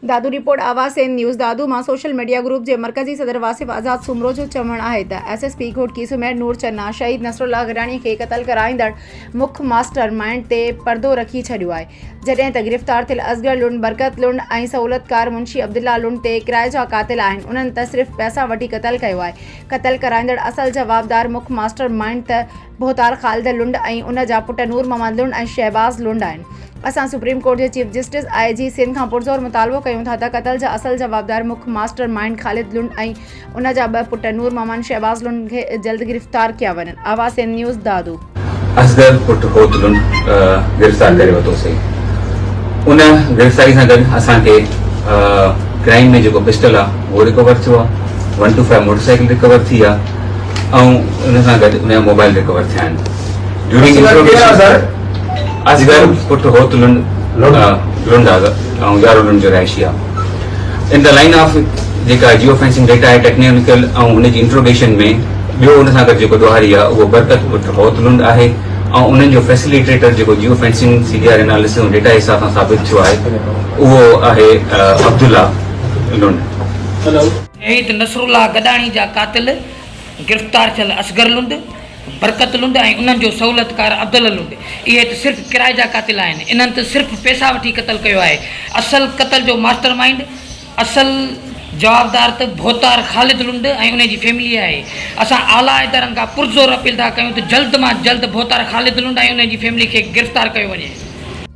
दादू report आवाज़ news दादू मां social media group जे मरकज़ी सदर वासिफ आज़ाद सुमरो जो चवणु आहे त एसएसपी कोट कीसुमेर नूर चन्ना शहीद नसरुल्लाह गिराणी खे क़तल कराईंदड़ मुख्य मास्टर माइंड ते पर्दो रखी छॾियो आहे, जॾहिं त गिरफ़्तार थियल असगर लुंड, बरकत लुंड ऐं सहूलतकार मुंशी अब्दुल्ला लुंड ते किराए जा क़ातिल आहिनि। उन्हनि त सिर्फ़ पैसा वठी क़तल कयो आहे। क़तल कराईंदड़ असल जवाबदार मुख्य मास्टर माइंड त बोहतार ख़ालिद लुंड ऐं उन जा पुट नूर मोहम्मद लुंड ऐं शहबाज़ लुंड आहिनि। असां सुप्रीम कोर्ट जे चीफ जस्टिस IG सिंध खां पुरज़ोर मुतालबो कयूं था त क़तल जा असल जवाबदार मुख्य मास्टर माइंड ख़ालिद लुंड ऐं उन जा 2 पुट नूर मोहम्मद शहबाज़ लुंड खे जल्द गिरफ़्तार कया वञनि। आवाज़ न्यूज़ दादू असगर पुट होत लुंड गिरफ़्तार करे वरितोसीं। उन गिरफ़्तारी सां गॾु असांखे क्राइम में जेको पिस्टल आहे उहो रिकवर थियो आहे, 125 मोटरसाइकिल रिकवर थी आहे ऐं उन सां गॾु उनजा मोबाइल रिकवर थिया आहिनि। असगर पुट होत लुंड ऐं यारो लुंड जो रहायशी आहे। इन द लाइन ऑफ जेका जियो फेंसिंग डेटा आहे टेक्निकल ऐं उनजी इंट्रोगेशन में ॿियो उन सां गॾु जेको दुहारी आहे उहो बरकत पुट होत लुंड आहे ऐं उन्हनि जो फैसिलिटेटर जेको जियो फेंसिंग CDR एनालिसिस ऐं डेटा हिसाब सां साबित थियो आहे उहो आहे अब्दुल्ला लुंड। शहीद नसरुल्लाह गदाणी जा क़ातिल गिरफ़्तार थियल असगर लुंड, बरकत लुंड ऐं उन्हनि जो सहूलतकार अब्दुल्ला लुंड, इहे त सिर्फ़ु किराए जा क़ातिल आहिनि। इन्हनि त सिर्फ़ु पैसा वठी क़तल कयो आहे। असल क़तल जो मास्टर माइंड, असल जवाबदार त बोहतार ख़ालिद लुंड ऐं उन जी फैमिली आहे। असां आला इदारनि खां पुरज़ोर अपील था कयूं त जल्द मां जल्द बोहतार ख़ालिद लुंड ऐं उन जी फैमिली खे गिरफ़्तार कयो वञे।